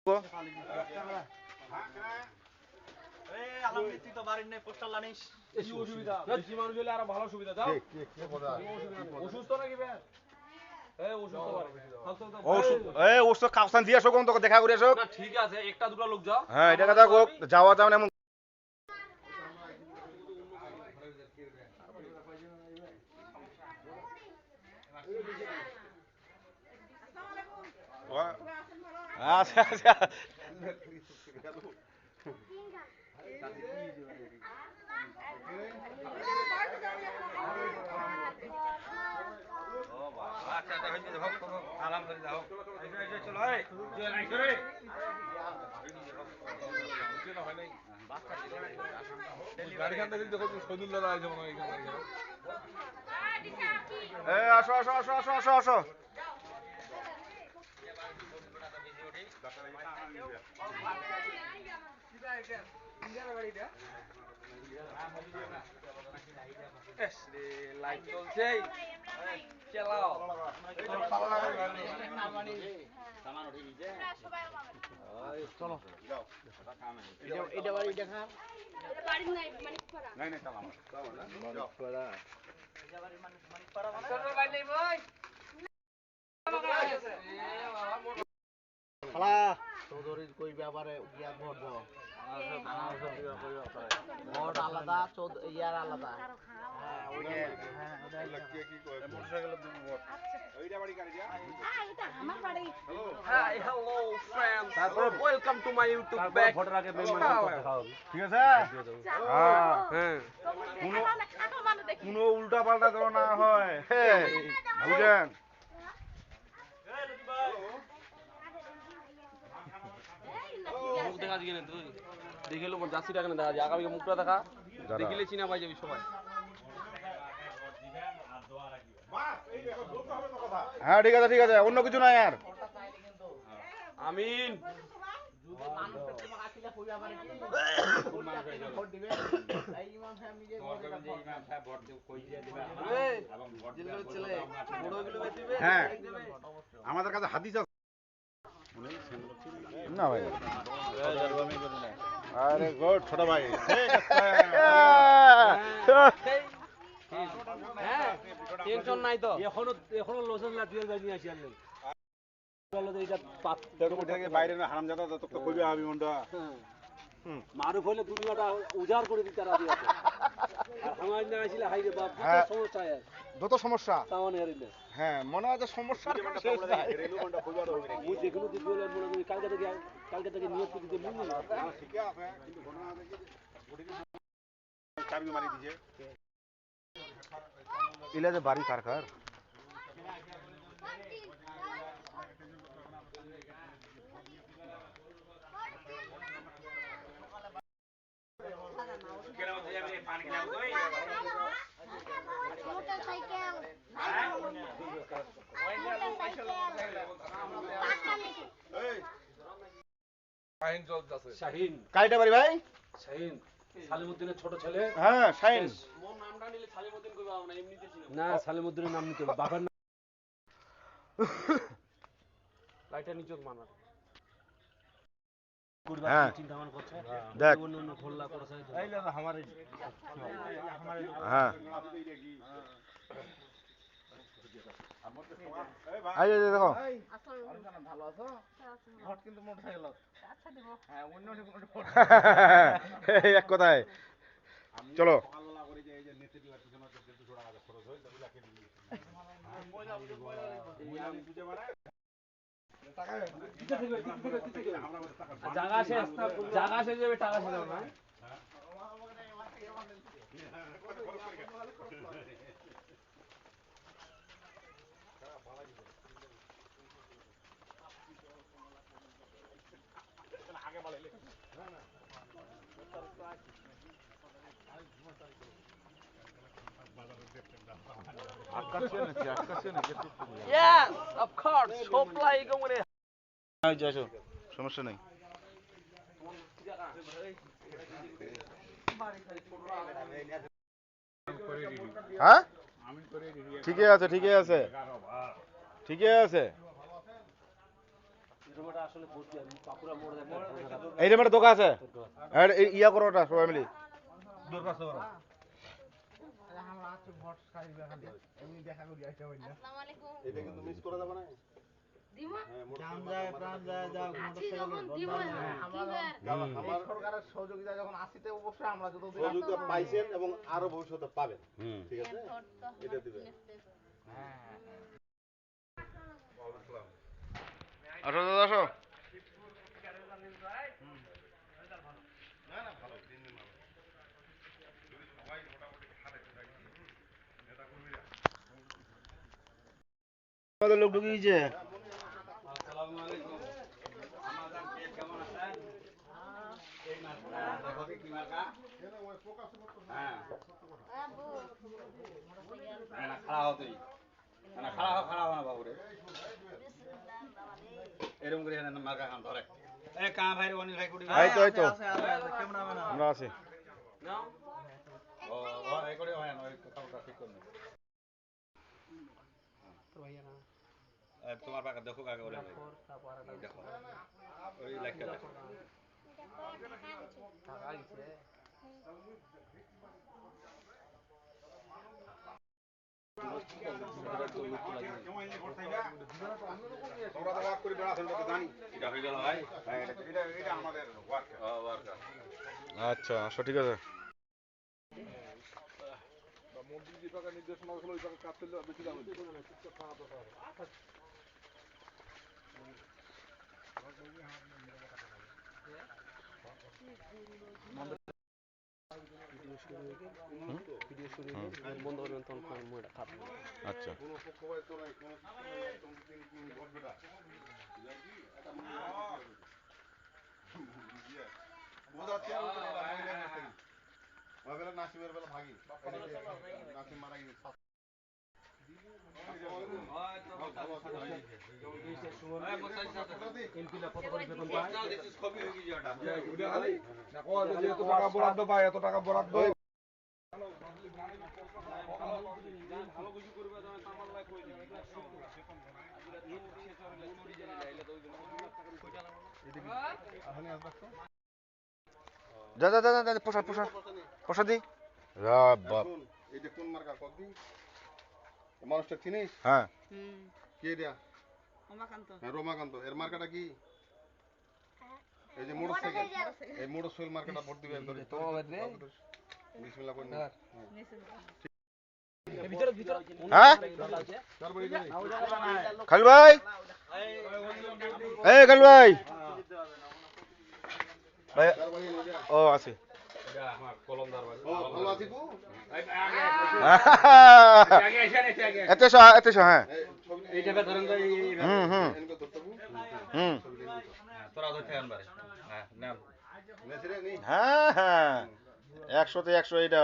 দেখা করে এসো। ঠিক আছে, একটা দুটো লোক যাও। হ্যাঁ, এটা কথা যাওয়া যাও না। আচ্ছা আচ্ছা আসো আসো আসো আসো আসো আসো। লাইট চলছে, চালাও। চলো এটা বাড়ি দেখা বাড়ি নাই মানিকপাড়া নাই নাই চালাও মানিকপাড়া এটা বাড়ি মানিকপাড়া মানে বাড়ি নাই ভাই খালা চৌধুরীর কই ব্যাপারে ইয়া ভোট দাও ভোট আলাদা ইয়ার আলাদা হ্যাঁ ওইটা হ্যাঁ ওটা কি কয় মোটরসাইকেল দিব ভোট ওইটা বাড়ি গাড়ি যা হ্যাঁ এটা আমার বাড়ি হাই হ্যালো ফ্রেন্ড তারপর welcome to my YouTube back ভোটের আগে বেমান দেখাও ঠিক আছে হ্যাঁ হ্যাঁ কোনো উল্টা পাল্টা যেন না হয় বুঝেন মুখ দেখা দিকে না তুই দেখিলো মোর জাসি টাকা না দেখা যায় আগামী মুখটা দেখা দেখিলে চিনা পাই যাবি সবাই হ্যাঁ ঠিক আছে অন্য কিছু নাই আর আমিন যদি মানুষ তোমাকে আসলে কইবা পারে কি ভোট দিবে এই ইমাম সাহেব নিজে ইমাম সাহেব ভোট কই দিয়ে দিবে এবং ভোট দিলে চলে বড়গুলো বেচিবে হ্যাঁ আমাদের কাছে হাদিস আছে না ভাই আরে গুড ছোট ভাই ঠিক আছে হ্যাঁ টেনশন নাই তো এখনো লোসেন লাগিয়ে যাই নিয়ে আসি আনলে বলো যে এটা পাত উঠে বাইরে না হারামজাদা তো কইবে আমি মনটা মারুফ হলে দুনিয়াটা উজাড় করে দিতে রাজি আছে আর আমার না আসলে হাইরে বাপ সমস্যা যত সমস্যা তাওনে হারিলে হ্যাঁ মনে হয় যে সমস্যা শেষ নাই রেলু মনটা খুঁজার হবে না মুই দেখলো যে বলে মনে করি কালকে থেকে নিয়ত করে দিতে মুই না ঠিক আছে কিন্তু ঘটনা আছে কি বডি চাবি মারি দিছে ইলা যে বাড়ি কারকার শাহিন কাইটা বাড়ি ভাই শাহিন সালিমউদ্দিনের ছোট ছেলে হ্যাঁ শাহিন মোর নামটা নিলে সালিমউদ্দিন কইবা না এমনিতে ছিল না সালিমউদ্দিনের নাম নিতে বাবার নাম লাইটা নিচক মানা হ্যাঁ চিন্তা মান করছে দেখ অন্য খোলা করছে এইলা আমারে হ্যাঁ এই যে দেখো ভালো আছো ভোট কিন্তু মোটরসাইকেল আচ্ছা দেব হ্যাঁ অন্য ভোট এক কথায় চলো আল্লাহ করে যে এই যে নেতে দিবার পিছনে 200 টাকা খরচ হয় ওগুলা কে দিই আমি বুঝে মারা টাকা জায়গা শেষ যাবে টাকা শেষ হবে না Yes, of course. Supply করে আই যাও সমস্যা নাই হ্যাঁ ঠিকই আছে এইরকম একটা দোকান আছে আর ইয়া করো ওটা সবাই মিলে এটা কিন্তু মিস করা যাবে না আমার সরকারের সহযোগিতা যখন আসিতে অবশ্যই আমরা যত সহযোগিতা পাইছেন এবং আরো ভবিষ্যতে পাবেন ঠিক আছে এটা দিবেন আসো দাদা আসো আমাদের লোক ঢুকিয়েছে আসসালামু আলাইকুম আমাদের কে কেমন আছেন এই মাছটা দেখো কি মাছটা হ্যাঁ না খাড়া হতো না খাড়া না বাবু রে এরকম করে না মার্কা খান ধরে এ কা ভাই রে অনিল ভাই কুড়ি এই তো কেমন আছেন আমরা আছি না ও এই করে হয় না ওই কথাটা ঠিক করুন তো ভাইয়া না তোমার পাকা দেখো কাকে বলে দেখো ওই লেখা দেখো টাকা গেছে আচ্ছা আসো ঠিক আছে মন্ত্রী যে টাকা নির্দেশনা হলো ওই টাকা কাজ করলে বেশি দাম আচ্ছা কোনো পক্ষ তো নাই কোনো ঘটবে না নাসিমের বেলা ভাগি নাসিম মারা গেছে এত টাকা বরাদ্দ যা যা যা যা প্রসাদ দি বাপ এইটা কোন মার্কা কদি মানুষটা চিনিস হ্যাঁ কে দেয়া রমাকান্ত এর মার্কাটা কি এই যে মোটরসাইকেল এই মোটরসাইকেল মার্কাটা ভোট দিবে একদম বিসমিল্লাহ করেন হ্যাঁ খালু ভাই এই খালু ভাই ভাই ও আছে এত হ্যাঁ হ্যাঁ হ্যাঁ 100-তে 100 এইটা